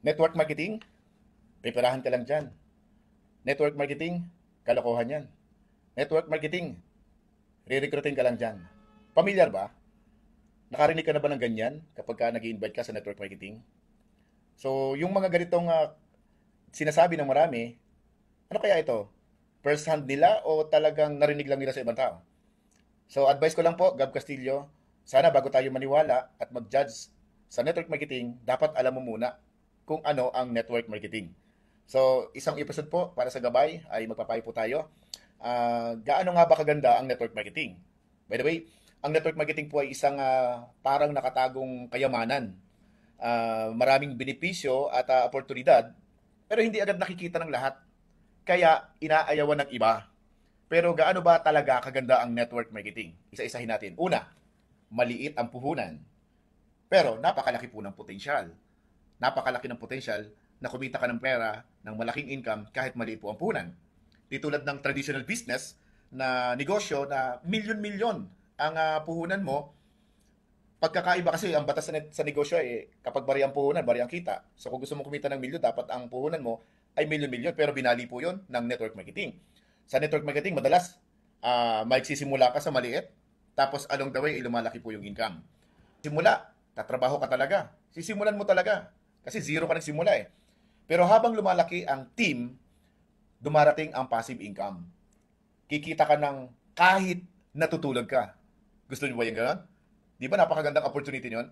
Network marketing, pipirahan ka lang dyan. Network marketing, kalokohan yan. Network marketing, re-recruiting ka lang dyan. Pamilyar ba? Nakarinig ka na ba ng ganyan kapag ka nag-invite ka sa network marketing? So, yung mga ganitong sinasabi ng marami, ano kaya ito? First hand nila o talagang narinig lang nila sa ibang tao? So, advice ko lang po, Gab Castillo, sana bago tayo maniwala at mag-judge sa network marketing, dapat alam mo muna kung ano ang network marketing. So, isang episode po para sa gabay ay magpapayo po tayo. Gaano nga ba kaganda ang network marketing? By the way, ang network marketing po ay isang parang nakatagong kayamanan. Maraming benepisyo at oportunidad, pero hindi agad nakikita ng lahat. Kaya inaayawan ng iba. Pero gaano ba talaga kaganda ang network marketing? Isa-isahin natin. Una, maliit ang puhunan. Pero napakalaki po ng potensyal. Napakalaki ng potensyal na kumita ka ng pera ng malaking income kahit maliit po ang puhunan. Di tulad ng traditional business na negosyo na milyon-milyon ang puhunan mo. Pagkakaiba kasi ang batas sa negosyo ay kapag bari ang puhunan, bari ang kita. So kung gusto mo kumita ng milyon, dapat ang puhunan mo ay milyon-milyon. Pero binali po yun ng network marketing. Sa network marketing, madalas magsisimula ka sa maliit, tapos along the way, lumalaki po yung income. Simula, tatrabaho ka talaga. Sisimulan mo talaga. Kasi zero ka nagsimula eh. Pero habang lumalaki ang team, dumarating ang passive income. Kikita ka ng kahit natutulog ka. Gusto niyo ba yung gano'n? Di ba napakagandang opportunity yun?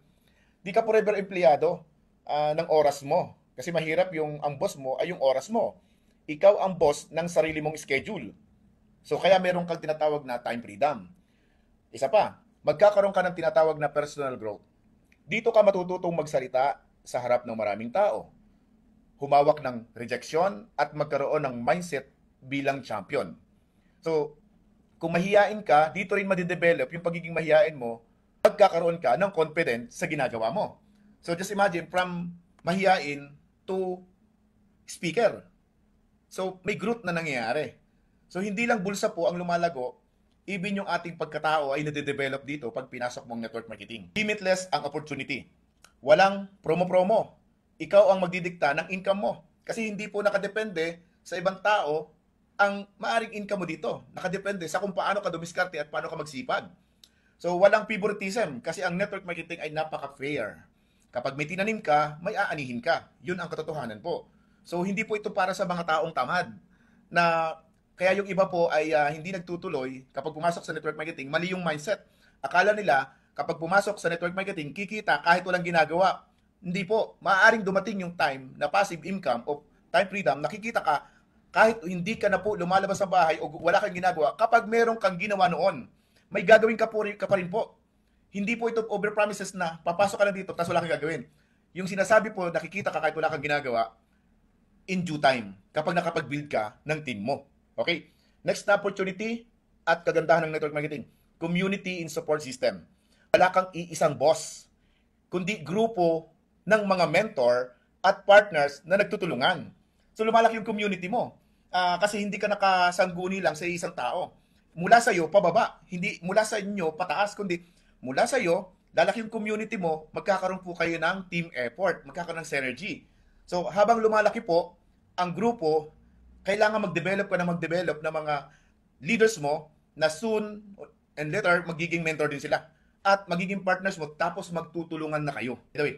Di ka forever empleyado ng oras mo. Kasi mahirap yung ang boss mo ay yung oras mo. Ikaw ang boss ng sarili mong schedule. So kaya meron kang tinatawag na time freedom. Isa pa, magkakaroon ka ng tinatawag na personal growth. Dito ka matututong magsalita sa harap ng maraming tao, humawak ng rejection at magkaroon ng mindset bilang champion. So, kung mahiyain ka, dito rin madidevelop yung pagiging mahiyain mo, magkakaroon ka ng confidence sa ginagawa mo. So, just imagine, from mahiyain to speaker. So, may growth na nangyayari. So, hindi lang bulsa po ang lumalago, even yung ating pagkatao ay nade-develop dito pag pinasok mong network marketing. Limitless ang opportunity. Walang promo-promo. Ikaw ang magdidikta ng income mo. Kasi hindi po nakadepende sa ibang tao ang maaring income mo dito. Nakadepende sa kung paano ka dumiskarte at paano ka magsipag. So, walang favoritism kasi ang network marketing ay napaka-fair. Kapag may tinanim ka, may aanihin ka. Yun ang katotohanan po. So, hindi po ito para sa mga taong tamad na kaya yung iba po ay hindi nagtutuloy kapag pumasok sa network marketing, mali yung mindset. Akala nila kapag pumasok sa network marketing, kikita kahit walang ginagawa. Hindi po. Maaaring dumating yung time na passive income o time freedom, nakikita ka kahit hindi ka na po lumalabas sa bahay o wala kang ginagawa, kapag meron kang ginawa noon, may gagawin ka pa rin po. Hindi po ito over promises na papasok ka lang dito tapos wala kang gagawin. Yung sinasabi po, nakikita ka kahit wala kang ginagawa, in due time, kapag nakapag-build ka ng team mo. Okay? Next na opportunity at kagandahan ng network marketing, community in support system. Wala kang iisang boss, kundi grupo ng mga mentor at partners na nagtutulungan. So lumalaki yung community mo. Kasi hindi ka nakasangguni lang sa isang tao. Mula sa iyo pababa, hindi mula sa inyo pataas, kundi mula sa iyo, lalaki yung community mo, magkakaroon po kayo ng team effort, magkakaroon ng synergy. So habang lumalaki po ang grupo, kailangan mag-develop ka na mag-develop ng mga leaders mo na soon and later magiging mentor din sila at magiging partners mo tapos magtutulungan na kayo. By the way,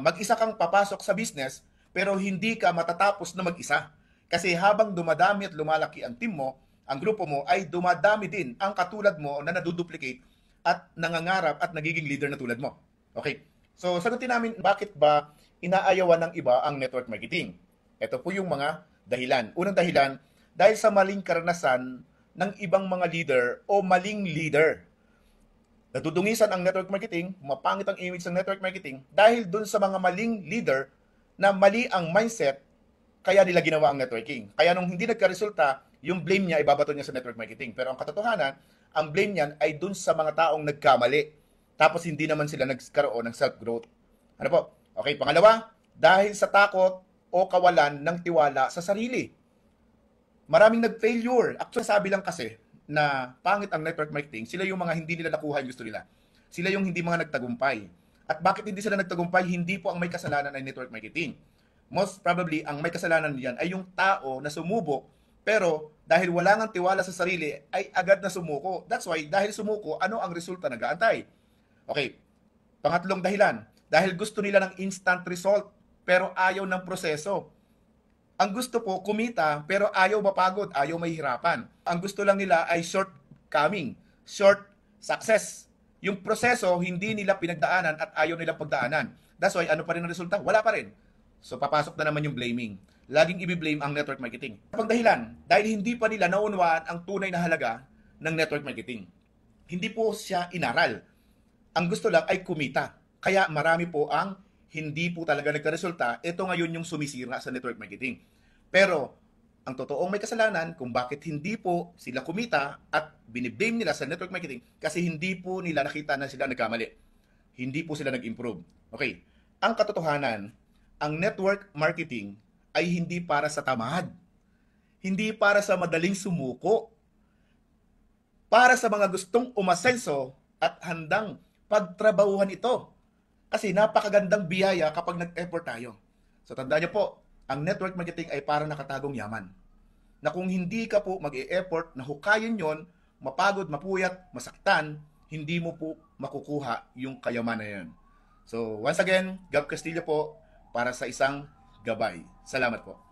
mag-isa kang papasok sa business pero hindi ka matatapos na mag-isa. Kasi habang dumadami at lumalaki ang team mo, ang grupo mo, ay dumadami din ang katulad mo na naduduplicate at nangangarap at nagiging leader na tulad mo. Okay? So, sagutin namin bakit ba inaayawan ng iba ang network marketing. Ito po yung mga dahilan. Unang dahilan, dahil sa maling karanasan ng ibang mga leader o maling leader. Nadudungisan ang network marketing, mapangit ang image ng network marketing dahil dun sa mga maling leader na mali ang mindset, kaya nila ginawa ang networking. Kaya nung hindi nagka-resulta, yung blame niya ibabato niya sa network marketing. Pero ang katotohanan, ang blame niyan ay dun sa mga taong nagkamali. Tapos hindi naman sila nagkaroon ng self-growth. Ano po? Okay, pangalawa, dahil sa takot o kawalan ng tiwala sa sarili. Maraming nag-failure. Actually, sabi lang kasi na pangit ang network marketing, sila yung mga hindi nila nakuha yung gusto nila. Sila yung hindi mga nagtagumpay. At bakit hindi sila nagtagumpay? Hindi po ang may kasalanan ay network marketing. Most probably, ang may kasalanan diyan ay yung tao na sumubok, pero dahil wala ngang tiwala sa sarili, ay agad na sumuko. That's why, dahil sumuko, ano ang resulta nag-aantay? Okay, pangatlong dahilan, dahil gusto nila ng instant result, pero ayaw ng proseso. Ang gusto po, kumita, pero ayaw mapagod, ayaw mahihirapan. Ang gusto lang nila ay shortcoming, short success. Yung proseso, hindi nila pinagdaanan at ayaw nilang pagdaanan. That's why, ano pa rin ang resulta? Wala pa rin. So, papasok na naman yung blaming. Laging i-blame ang network marketing. Kapag dahilan, dahil hindi pa nila naunawaan ang tunay na halaga ng network marketing. Hindi po siya inaral. Ang gusto lang ay kumita. Kaya marami po ang hindi po talaga nagkaresulta. Ito ngayon yung sumisira sa network marketing. Pero ang totoong may kasalanan kung bakit hindi po sila kumita at biniblame nila sa network marketing kasi hindi po nila nakita na sila nagkamali. Hindi po sila nag-improve. Okay. Ang katotohanan, ang network marketing ay hindi para sa tamad. Hindi para sa madaling sumuko. Para sa mga gustong umasenso at handang pagtrabahuhan ito. Kasi napakagandang biyaya kapag nag-effort tayo. So tandaan niyo po, ang network marketing ay parang nakatagong yaman. Na kung hindi ka po mag-e-effort na hukayin yon, mapagod, mapuyat, masaktan, hindi mo po makukuha yung kayamanan na yan. So once again, Gab Castillo po para sa isang gabay. Salamat po.